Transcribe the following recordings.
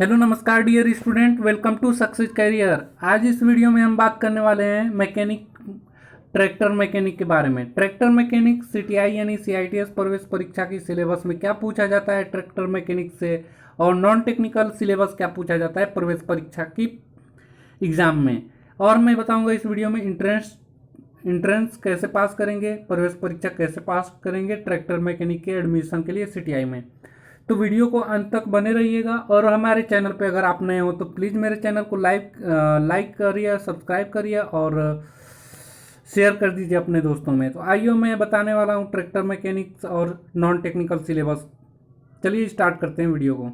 Hello नमस्कार dear student, welcome to success career. आज इस वीडियो में हम बात करने वाले हैं ट्रैक्टर मैकेनिक के बारे में। ट्रैक्टर मैकेनिक सीटीआई यानी सीआईटीएस प्रवेश परीक्षा की सिलेबस में क्या पूछा जाता है ट्रैक्टर मैकेनिक से, और नॉन टेक्निकल सिलेबस क्या पूछा जाता है प्रवेश परीक्षा की एग्जाम में। और मैं बताऊंगा इस वीडियो में इंट्रेंस कैसे पास करेंगे, प्रवेश परीक्षा कैसे पास करेंगे ट्रैक्टर मैकेनिक के एडमिशन के लिए सीटीआई में। तो वीडियो को अंत तक बने रहिएगा। और हमारे चैनल पे अगर आप नए हो तो प्लीज़ मेरे चैनल को लाइक करिए, सब्सक्राइब करिए और शेयर कर दीजिए अपने दोस्तों में। तो आइए मैं बताने वाला हूँ ट्रैक्टर मैकेनिक्स और नॉन टेक्निकल सिलेबस। चलिए स्टार्ट करते हैं वीडियो को।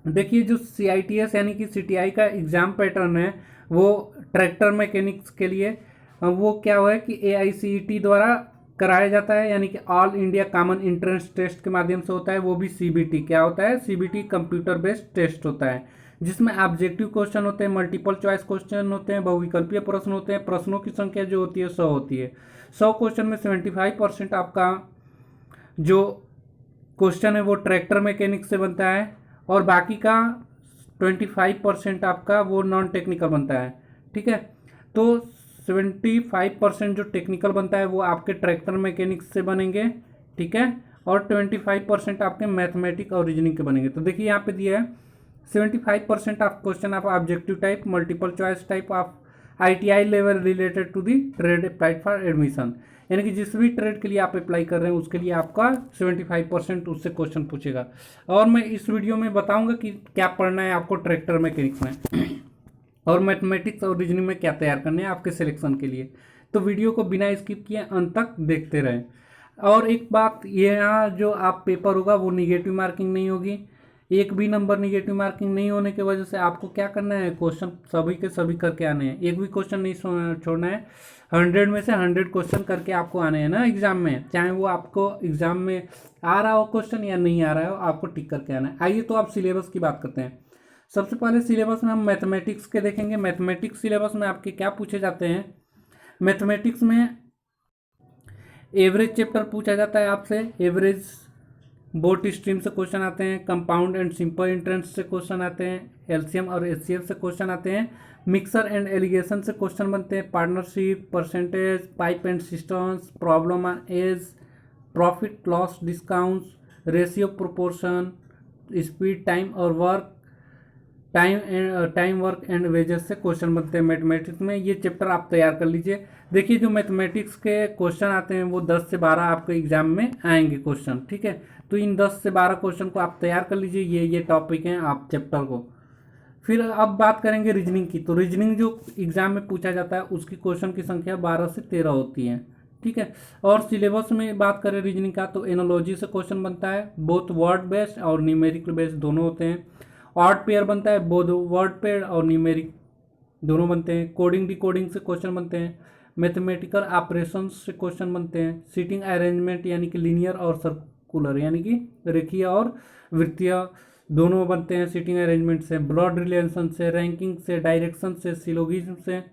देखिए, जो सीआईटीएस यानी कि सीटीआई का एग्ज़ाम पैटर्न है वो ट्रैक्टर मैकेनिक्स के लिए वो क्या हुआ है कि एआईसीईटी द्वारा कराया जाता है, यानी कि all India common entrance test के माध्यम से होता है। वो भी सीबीटी क्या होता है, सीबीटी कंप्यूटर बेस्ड टेस्ट होता है, जिसमें ऑब्जेक्टिव क्वेश्चन होते हैं, मल्टीपल चॉइस क्वेश्चन होते हैं, बहुविकल्पीय प्रश्न होते हैं। प्रश्नों की संख्या जो होती है 100 होती है। 100 क्वेश्चन में 75% आपका जो क्वेश्चन है वो ट्रैक्टर मैकेनिक से बनता है, और बाकी का 25% आपका वो नॉन टेक्निकल बनता है। ठीक है, तो 75% जो टेक्निकल बनता है वो आपके ट्रैक्टर मैकेनिक्स से बनेंगे। ठीक है, और 25% आपके मैथमेटिक और रीजनिंग के बनेंगे। तो देखिए यहाँ पे दिया है 75% of question of objective type, multiple choice type of ITI level related to the trade applied for admission, यानी कि जिस भी ट्रेड के लिए आप अप्लाई कर रहे हैं उसके लिए आपका 75% उससे क्वेश्चन पूछेगा। और मैं इस वीडियो में बताऊंगा कि क्या पढ़ना है आपको ट्रैक्टर मैकेनिक्स में और मैथमेटिक्स और रीजनिंग में क्या तैयार करने हैं आपके सिलेक्शन के लिए। तो वीडियो को बिना स्किप किए अंत तक देखते रहें। और एक बात, ये यहाँ जो आप पेपर होगा वो निगेटिव मार्किंग नहीं होगी। एक भी नंबर निगेटिव मार्किंग नहीं होने की वजह से आपको क्या करना है, क्वेश्चन सभी के सभी करके आने हैं। एक भी क्वेश्चन नहीं छोड़ना है। 100 में से 100 क्वेश्चन करके आपको आने हैं ना एग्जाम में, चाहे वो आपको एग्जाम में आ रहा हो क्वेश्चन या नहीं आ रहा हो, आपको टिक करके आना है। आइए तो आप सिलेबस की बात करते हैं। सबसे पहले सिलेबस में हम मैथमेटिक्स के देखेंगे। मैथमेटिक्स सिलेबस में आपके क्या पूछे जाते हैं। मैथमेटिक्स में एवरेज चैप्टर पूछा जाता है आपसे। एवरेज बोथ स्ट्रीम से क्वेश्चन आते हैं, कंपाउंड एंड सिंपल इंट्रेंस से क्वेश्चन आते हैं, एलसीएम और एचसीएफ से क्वेश्चन आते हैं, मिक्सर एंड एलिगेशन से क्वेश्चन बनते हैं, partnership, percentage, pipe and cisterns, problem on age, profit loss discounts, ratio proportion, speed time और work, time work and wages से क्वेश्चन बनते हैं मैथमेटिक्स में। ये चैप्टर आप तैयार कर लीजिए। देखिए, जो मैथमेटिक्स के क्वेश्चन आते हैं वो 10 से 12 आपके एग्जाम में आएंगे क्वेश्चन। ठीक है, तो इन 10 से 12 क्वेश्चन को आप तैयार कर लीजिए। ये टॉपिक हैं आप चैप्टर को। फिर अब बात करेंगे रीजनिंग की। तो रीजनिंग जो एग्जाम में पूछा जाता है उसकी क्वेश्चन की संख्या 12 से 13 होती है। ठीक है, और सिलेबस में बात करें रीजनिंग का तो एनोलॉजी से क्वेश्चन बनता है, बोथ वर्ड बेस्ड और न्यूमेरिकल बेस्ड दोनों होते हैं। ऑड पेयर बनता है, बोथ वर्ड पेयर और न्यूमेरिक दोनों बनते हैं। कोडिंग डिकोडिंग से क्वेश्चन बनते हैं। मैथमेटिकल ऑपरेशंस से क्वेश्चन बनते हैं। सीटिंग अरेंजमेंट यानी कि लीनियर और सर्कुलर यानी कि रेखीय और वृत्तीय दोनों बनते हैं सीटिंग अरेंजमेंट से। ब्लड रिलेशन से, रैंकिंग से, डायरेक्शन से, सिलोगिज्म से,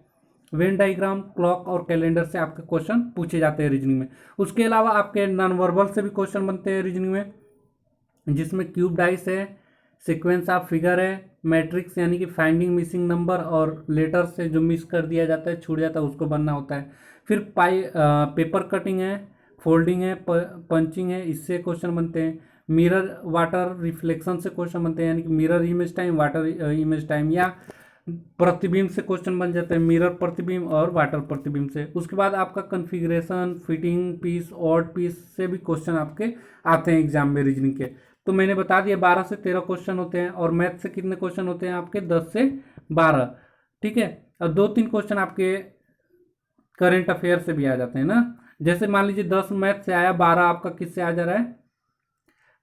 वेन डायग्राम, क्लॉक और कैलेंडर से आपके क्वेश्चन पूछे जाते हैं रीजनिंग में। उसके अलावा आपके नॉन वर्बल से भी क्वेश्चन बनते हैं रीजनिंग में, जिसमें क्यूब डाइस है, सीक्वेंस ऑफ फिगर है, मैट्रिक्स यानी कि फाइंडिंग मिसिंग नंबर और लेटर से जो मिस कर दिया जाता है, छूट जाता है, उसको बनना होता है। फिर पेपर कटिंग है, फोल्डिंग है, पंचिंग है, इससे क्वेश्चन बनते हैं। मिरर वाटर रिफ्लेक्शन से क्वेश्चन बनते हैं, यानी कि mirror image time, water image time, या प्रतिबिंब से क्वेश्चन बन जाते हैं, मिरर प्रतिबिंब और वाटर प्रतिबिंब से। उसके बाद आपका configuration, fitting piece, odd piece से भी क्वेश्चन आपके आते हैं एग्जाम में रीजनिंग के। तो मैंने बता दिया 12 से 13 क्वेश्चन होते हैं। और मैथ से कितने क्वेश्चन होते हैं आपके, 10 से 12। ठीक है, और 2-3 क्वेश्चन आपके करंट अफेयर से भी आ जाते हैं ना। जैसे मान लीजिए 10 मैथ से आया, 12 आपका किससे आ जा रहा है,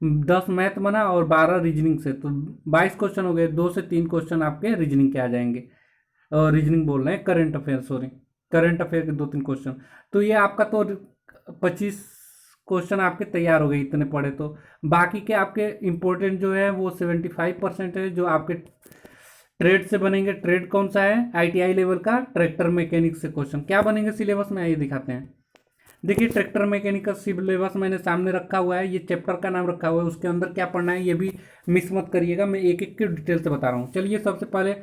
10 मैथ बना और 12 रीजनिंग से, तो 22 क्वेश्चन हो गए। 2 से 3 क्वेश्चन आपके रीजनिंग के आ जाएंगे। और रीजनिंग बोल रहे हैं, current affair, sorry, current affair के 2-3 क्वेश्चन। तो ये आपका तो 25 क्वेश्चन आपके तैयार हो गए इतने पढ़े तो। बाकी के आपके इंपॉर्टेंट जो है वो 75% है जो आपके ट्रेड से बनेंगे। ट्रेड कौन सा है, आईटीआई लेवल का ट्रैक्टर मैकेनिक से क्वेश्चन क्या बनेंगे सिलेबस में, आइए दिखाते हैं। देखिए ट्रैक्टर मैकेनिकल सिलेबस मैंने सामने रखा हुआ है, ये चैप्टर का नाम रखा हुआ है, उसके अंदर क्या पढ़ना है ये भी मिस मत करिएगा, मैं एक एक के डिटेल से बता रहा हूँ। चलिए सबसे पहले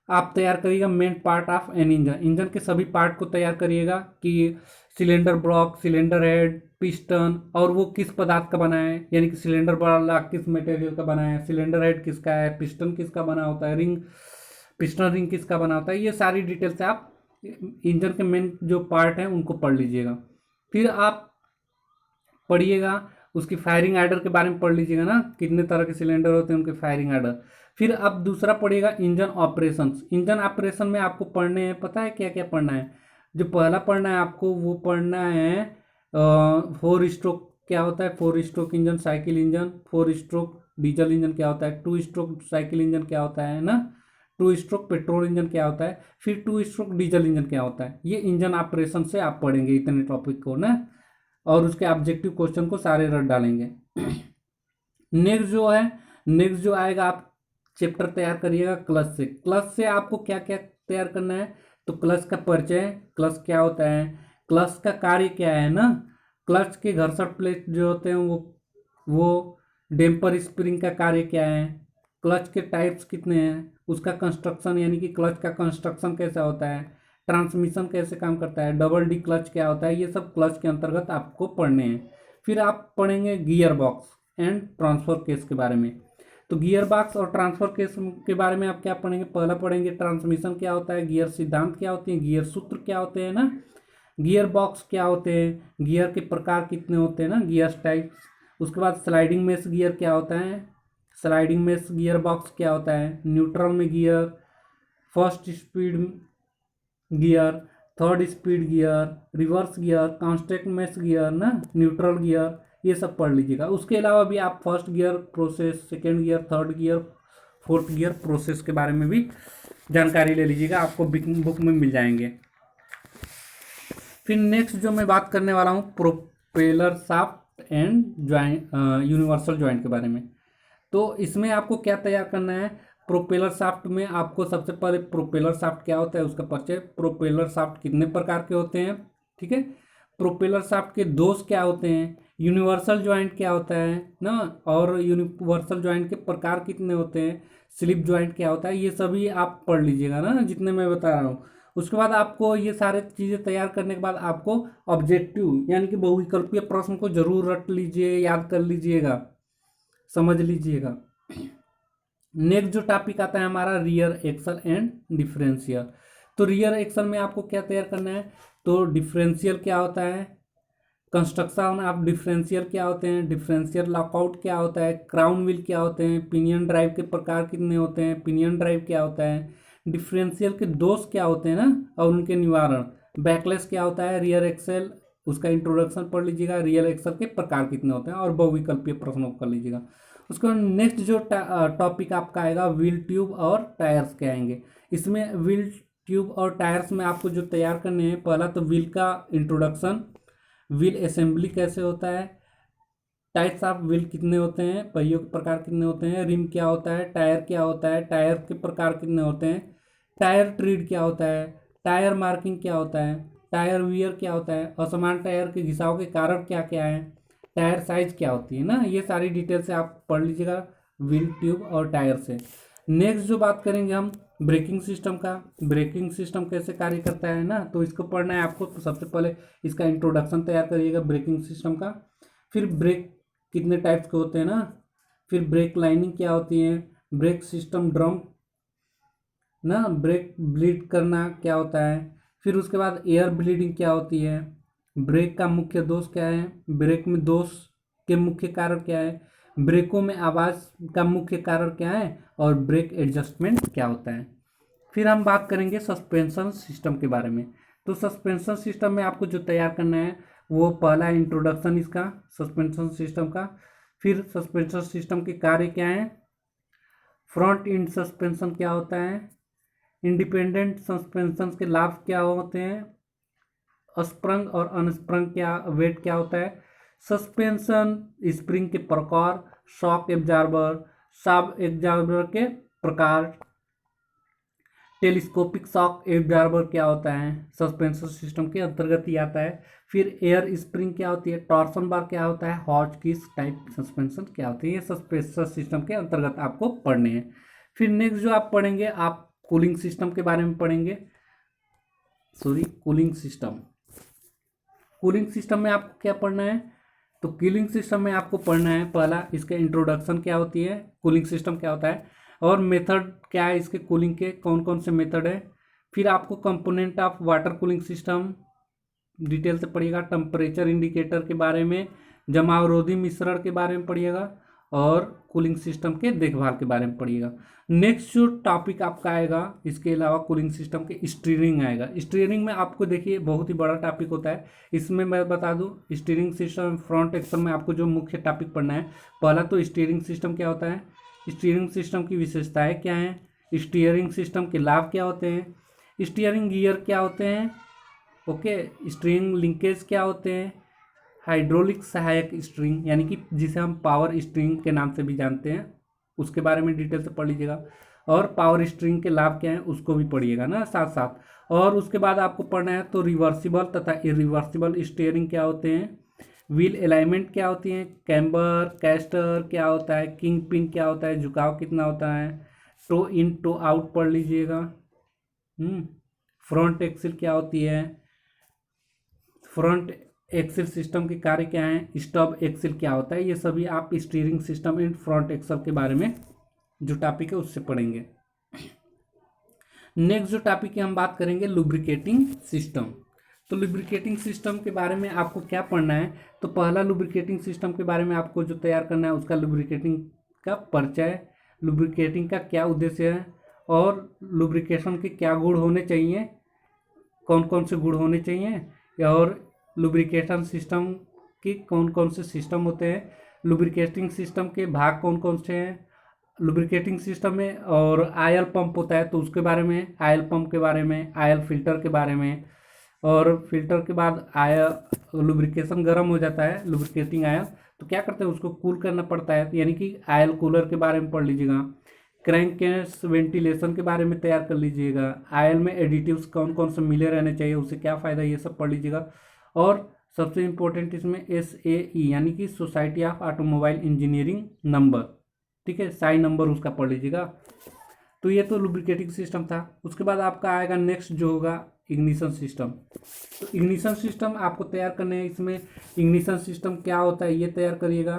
आप तैयार करिएगा main part of an engine, engine के सभी पार्ट को तैयार करिएगा कि cylinder block, cylinder head, piston, और वो किस पदार्थ का बना है, यानी कि सिलेंडर ब्लॉक किस मटेरियल का बना है, सिलेंडर हेड किसका है, पिस्टन किसका बना होता है, रिंग पिस्टन रिंग किसका बना होता है, ये सारी डिटेल से आप इंजन के मेन जो पार्ट हैं उनको पढ़ लीजिएगा। फिर आप पढ़िएगा उसकी फायरिंग आर्डर के बारे में पढ़ लीजिएगा ना, कितने तरह के सिलेंडर होते हैं उनके फायरिंग आर्डर। फिर आप दूसरा पढ़िएगा इंजन ऑपरेशंस। इंजन ऑपरेशन में आपको पढ़ने हैं, पता है क्या क्या पढ़ना है? जो पहला पढ़ना है आपको वो पढ़ना है 4 स्ट्रोक क्या होता है, 4 stroke engine cycle engine, 4 stroke diesel engine क्या होता है, 2 स्ट्रोक साइकिल इंजन क्या होता है ना, 2 स्ट्रोक पेट्रोल इंजन क्या होता है, फिर 2 स्ट्रोक डीजल इंजन क्या होता है। ये इंजन ऑपरेशन से आप पढ़ेंगे इतने टॉपिक को ना, और उसके ऑब्जेक्टिव क्वेश्चन को सारे रट डालेंगे। नेक्स्ट जो आएगा आप चैप्टर तैयार करिएगा क्लच से। क्लच से आपको क्या क्या तैयार करना है, तो क्लच का परिचय, क्लच क्या होता है, क्लच का कार्य क्या है ना, क्लच के घर्षण प्लेट जो होते हैं वो डेम्पर स्प्रिंग का कार्य क्या है, क्लच के टाइप्स कितने हैं, उसका कंस्ट्रक्शन यानी कि क्लच का कंस्ट्रक्शन कैसा होता है, ट्रांसमिशन कैसे काम करता है, डबल डी क्लच क्या होता है, ये सब क्लच के अंतर्गत आपको पढ़ने हैं। फिर आप पढ़ेंगे gear box and transfer case के बारे में। तो गियर बॉक्स और ट्रांसफर केस के बारे में आप क्या पढ़ेंगे, पहला पढ़ेंगे ट्रांसमिशन क्या होता है, गियर सिद्धांत क्या होते हैं, गियर सूत्र क्या होते हैं ना, गियर बॉक्स क्या होते हैं, गियर के प्रकार कितने होते हैं ना, गियर टाइप्स। उसके बाद स्लाइडिंग मेश गियर क्या होता है, स्लाइडिंग मेश गियर बॉक्स क्या होता है, न्यूट्रल में gear, first speed gear, third speed gear, reverse gear, constant mesh gear ना, न्यूट्रल गियर, ये सब पढ़ लीजिएगा। उसके अलावा भी आप first gear process, second gear, third gear, fourth gear process के बारे में भी जानकारी ले लीजिएगा, आपको बुक में मिल जाएंगे। फिर नेक्स्ट जो मैं बात करने वाला हूँ propeller shaft and joint, universal joint के बारे में। तो इसमें आपको क्या तैयार करना है, प्रोपेलर शाफ्ट में आपको सबसे पहले प्रोपेलर शाफ्ट क्या होता है उसका परिचय, प्रोपेलर शाफ्ट कितने प्रकार के होते हैं, ठीक है, प्रोपेलर शाफ्ट के दोष क्या होते हैं, यूनिवर्सल ज्वाइंट क्या होता है ना, और यूनिवर्सल ज्वाइंट के प्रकार कितने होते हैं, स्लिप ज्वाइंट क्या होता है, ये सभी आप पढ़ लीजिएगा ना जितने मैं बता रहा हूँ। उसके बाद आपको ये सारे चीज़ें तैयार करने के बाद आपको ऑब्जेक्टिव यानी कि बहुविकल्पीय प्रश्न को जरूर रट लीजिए, याद कर लीजिएगा, समझ लीजिएगा। नेक्स्ट जो टॉपिक आता है हमारा रियर एक्सल एंड डिफरेंशियल। तो रियर एक्सल में आपको क्या तैयार करना है, तो डिफरेंशियल क्या होता है, कंस्ट्रक्शन ऑफ डिफरेंशियल क्या होते हैं, डिफरेंशियल लॉकआउट क्या होता है, क्राउन व्हील क्या होते हैं, पिनियन ड्राइव के प्रकार कितने होते हैं, पिनियन ड्राइव क्या होता है, डिफरेंशियल के दोष क्या होते हैं ना और उनके निवारण, बैकलेस क्या होता है, रियर एक्सल उसका इंट्रोडक्शन पढ़ लीजिएगा, रियर एक्सल के प्रकार कितने होते हैं, और बहुविकल्पीय प्रश्नों को कर लीजिएगा। उसके बाद नेक्स्ट जो टॉपिक आपका आएगा व्हील ट्यूब और टायर्स के आएंगे। इसमें व्हील ट्यूब और टायर्स में आपको जो तैयार करने हैं, पहला तो व्हील का इंट्रोडक्शन, व्हील असेंबली कैसे होता है, टाइप्स ऑफ व्हील कितने होते हैं, पहियों के प्रकार कितने होते हैं, रिम क्या होता है, टायर क्या होता है, टायर के प्रकार कितने होते हैं, टायर ट्रीड क्या होता है, टायर मार्किंग क्या होता है, टायर वियर क्या होता है, असमान टायर के घिसाव के कारण क्या क्या है, टायर साइज क्या होती है ना, ये सारी डिटेल से आप पढ़ लीजिएगा व्हील ट्यूब और टायर से। नेक्स्ट जो बात करेंगे हम ब्रेकिंग सिस्टम का, ब्रेकिंग सिस्टम कैसे कार्य करता है ना, तो इसको पढ़ना है आपको। तो सबसे पहले इसका इंट्रोडक्शन तैयार करिएगा ब्रेकिंग सिस्टम का, फिर ब्रेक कितने टाइप्स के होते हैं ना, फिर ब्रेक लाइनिंग क्या होती है, ब्रेक सिस्टम ड्रम ना, ब्रेक ब्लीड करना क्या होता है, फिर उसके बाद एयर ब्लीडिंग क्या होती है, ब्रेक का मुख्य दोष क्या है, ब्रेक में दोष के मुख्य कारण क्या है, ब्रेकों में आवाज़ का मुख्य कारण क्या है, और ब्रेक एडजस्टमेंट क्या होता है। फिर हम बात करेंगे सस्पेंशन सिस्टम के बारे में। तो सस्पेंशन सिस्टम में आपको जो तैयार करना है वो पहला इंट्रोडक्शन इसका सस्पेंशन सिस्टम का, फिर सस्पेंशन सिस्टम के कार्य क्या है, फ्रंट इंड सस्पेंशन क्या होता है, इंडिपेंडेंट सस्पेंशन के लाभ क्या होते हैं, स्प्रंग और अनस्प्रंग क्या वेट क्या होता है, सस्पेंशन स्प्रिंग के प्रकार, शॉक एब्जॉर्बर, सब एब्जॉर्बर के प्रकार, टेलीस्कोपिक शॉक एब्जॉर्बर क्या होता है, सस्पेंशन सिस्टम के अंतर्गत ही आता है। फिर एयर स्प्रिंग क्या होती है, टॉर्सन बार क्या होता है, हॉचकिस टाइप सस्पेंशन क्या होती है, ये सस्पेंशन सिस्टम के अंतर्गत आपको पढ़ने हैं। फिर नेक्स्ट जो आप पढ़ेंगे, आप कूलिंग सिस्टम के बारे में पढ़ेंगे। कूलिंग सिस्टम, कूलिंग सिस्टम में आपको क्या पढ़ना है, तो कूलिंग सिस्टम में आपको पढ़ना है पहला इसके इंट्रोडक्शन क्या होती है, कूलिंग सिस्टम क्या होता है, और मेथड क्या है इसके कूलिंग के, कौन कौन से मेथड है। फिर आपको component of water cooling system detail से पढ़िएगा, टेम्परेचर इंडिकेटर के बारे में, जमावरोधी मिश्रण के बारे में पढ़िएगा, और कूलिंग सिस्टम के देखभाल के बारे में पढ़िएगा। नेक्स्ट जो टॉपिक आपका आएगा इसके अलावा कूलिंग सिस्टम के स्टीयरिंग आएगा। स्टीयरिंग में आपको देखिए बहुत ही बड़ा टॉपिक होता है, इसमें मैं बता दूं स्टीयरिंग सिस्टम फ्रंट एक्सल में आपको जो मुख्य टॉपिक पढ़ना है, पहला तो स्टीयरिंग सिस्टम क्या होता है, स्टीयरिंग सिस्टम की विशेषताएं क्या हैं, स्टीयरिंग सिस्टम के लाभ क्या होते हैं, स्टीयरिंग गियर क्या होते हैं, ओके, स्ट्रिंग लिंकेज क्या होते हैं, हाइड्रोलिक सहायक स्ट्रिंग यानी कि जिसे हम पावर स्ट्रिंग के नाम से भी जानते हैं, उसके बारे में डिटेल से पढ़ लीजिएगा, और पावर स्ट्रिंग के लाभ क्या हैं उसको भी पढ़िएगा ना साथ साथ। और उसके बाद आपको पढ़ना है तो रिवर्सिबल तथा इरिवर्सिबल स्टीयरिंग क्या होते हैं, व्हील अलाइनमेंट क्या होती है, कैम्बर कैस्टर क्या होता है, किंग पिन क्या होता है, झुकाव कितना होता है, टो इन टो आउट पढ़ लीजिएगा। फ्रंट एक्सिल क्या होती है, फ्रंट एक्सिल सिस्टम के कार्य क्या हैं, स्टब एक्सिल क्या होता है, ये सभी आप steering system in front axle के बारे में जो टॉपिक है उससे पढ़ेंगे। नेक्स्ट जो टॉपिक की हम बात करेंगे लुब्रिकेटिंग सिस्टम। तो लुब्रिकेटिंग सिस्टम के बारे में आपको क्या पढ़ना है, तो पहला लुब्रिकेटिंग सिस्टम के बारे में आपको जो तैयार करना है उसका लुब्रिकेटिंग का परिचय, लुब्रिकेटिंग का क्या उद्देश्य है, और लुब्रिकेशन के क्या गुण होने चाहिए, कौन कौन से गुण होने चाहिए, और लुब्रिकेशन सिस्टम के कौन कौन से सिस्टम होते हैं, लुब्रिकेटिंग सिस्टम के भाग कौन कौन से हैं, लुब्रिकेटिंग सिस्टम में और आयल पंप होता है तो उसके बारे में, आयल पंप के बारे में, आयल फिल्टर के बारे में, और फिल्टर के बाद आयल लुब्रिकेशन गर्म हो जाता है, लुब्रिकेटिंग आयल तो क्या करते हैं उसको कूल करना पड़ता है, यानी कि आयल कूलर के बारे में पढ़ लीजिएगा। क्रैंककेस वेंटिलेशन के बारे में तैयार कर लीजिएगा, आयल में एडिटिव्स कौन कौन से मिले रहने चाहिए, उससे क्या फ़ायदा, ये सब पढ़ लीजिएगा। और सबसे इम्पोर्टेंट इसमें SAE यानी कि society of automobile engineering number, ठीक है, साई नंबर उसका पढ़ लीजिएगा। तो ये तो लुब्रिकेटिंग सिस्टम था। उसके बाद आपका आएगा नेक्स्ट जो होगा इग्निशन सिस्टम। तो इग्निशन सिस्टम आपको तैयार करने हैं, इसमें इग्निशन सिस्टम क्या होता है ये तैयार करिएगा,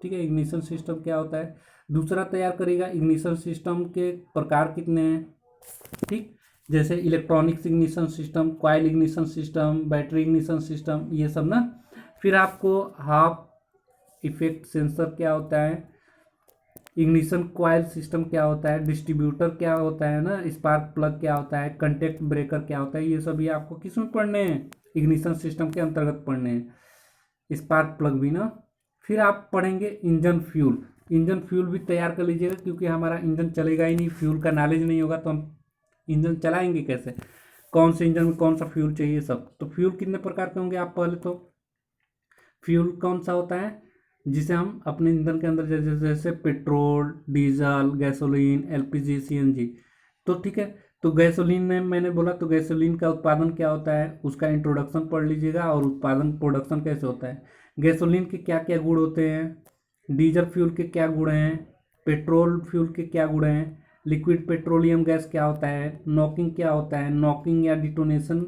ठीक है, इग्निशन सिस्टम क्या होता है। दूसरा तैयार करिएगा इग्निशन सिस्टम के प्रकार कितने हैं, ठीक, जैसे electronics ignition system, coil ignition system, battery ignition system, ये सब ना। फिर आपको हाफ इफेक्ट सेंसर क्या होता है, इग्निशन कॉइल सिस्टम क्या होता है, डिस्ट्रीब्यूटर क्या होता है ना, स्पार्क प्लग क्या होता है, कंटेक्ट ब्रेकर क्या होता है, ये सभी आपको किस में पढ़ने हैं, इग्निशन सिस्टम के अंतर्गत पढ़ने हैं, स्पार्क प्लग भी ना। फिर आप पढ़ेंगे इंजन फ्यूल, इंजन फ्यूल भी तैयार कर लीजिएगा क्योंकि हमारा इंजन चलेगा ही नहीं, फ्यूल का नॉलेज नहीं होगा तो हम इंजन चलाएंगे कैसे, कौन से इंजन में कौन सा फ्यूल चाहिए सब। तो फ्यूल कितने प्रकार के होंगे, आप पहले तो फ्यूल कौन सा होता है जिसे हम अपने ईंधन के अंदर जैसे जैसे petrol, diesel, gasoline, LPG, CNG, तो ठीक है। तो गैसोलीन में मैंने बोला तो गैसोलीन का उत्पादन क्या होता है उसका इंट्रोडक्शन पढ़ लीजिएगा, और उत्पादन प्रोडक्शन कैसे होता है, गैसोलीन के क्या क्या गुण होते हैं, डीजल फ्यूल के क्या गुण हैं, पेट्रोल फ्यूल के क्या गुण हैं, लिक्विड पेट्रोलियम गैस क्या होता है, नॉकिंग क्या होता है, नॉकिंग या डिटोनेशन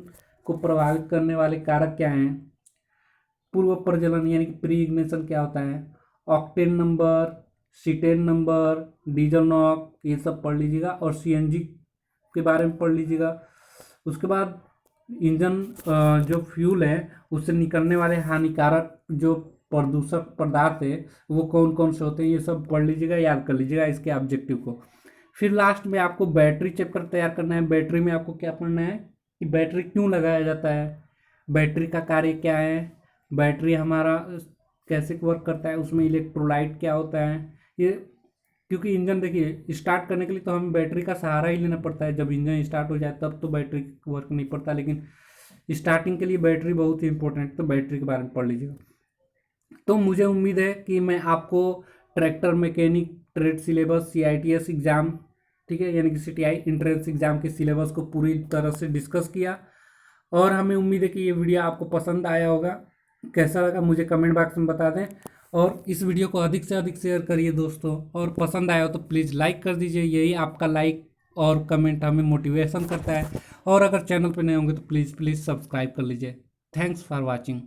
को प्रभावित करने वाले कारक क्या हैं, पूर्व प्रज्वलन यानी कि प्री इग्निशन क्या होता है, octane number, cetane number, diesel knock, ये सब पढ़ लीजिएगा, और CNG के बारे में पढ़ लीजिएगा। उसके बाद इंजन जो फ्यूल है उससे निकलने वाले हानिकारक जो प्रदूषक पदार्थ है वो कौन कौन से होते हैं, ये सब पढ़ लीजिएगा, याद कर लीजिएगा इसके ऑब्जेक्टिव को। फिर लास्ट में आपको बैटरी चैप्टर तैयार करना है। बैटरी में आपको क्या पढ़ना है कि बैटरी क्यों लगाया जाता है, बैटरी का कार्य क्या है, बैटरी हमारा कैसे वर्क करता है, उसमें इलेक्ट्रोलाइट क्या होता है, ये क्योंकि इंजन देखिए स्टार्ट करने के लिए तो हमें बैटरी का सहारा ही लेना पड़ता है, जब इंजन स्टार्ट हो जाए तब तो बैटरी वर्क नहीं पड़ता, लेकिन स्टार्टिंग के लिए बैटरी बहुत ही इंपॉर्टेंट, तो बैटरी के बारे में पढ़ लीजिएगा। तो मुझे उम्मीद है कि मैं आपको tractor mechanic trade syllabus CITS exam ठीक है, यानी कि CTI इंट्रेंस एग्जाम के सिलेबस को पूरी तरह से डिस्कस किया। और हमें उम्मीद है कि ये वीडियो आपको पसंद आया होगा। कैसा लगा मुझे कमेंट बॉक्स में बता दें, और इस वीडियो को अधिक से अधिक शेयर करिए दोस्तों, और पसंद आया हो तो प्लीज़ लाइक कर दीजिए। यही आपका लाइक और कमेंट हमें मोटिवेशन करता है। और अगर चैनल पर नए होंगे तो प्लीज़ सब्सक्राइब कर लीजिए। Thanks for watching.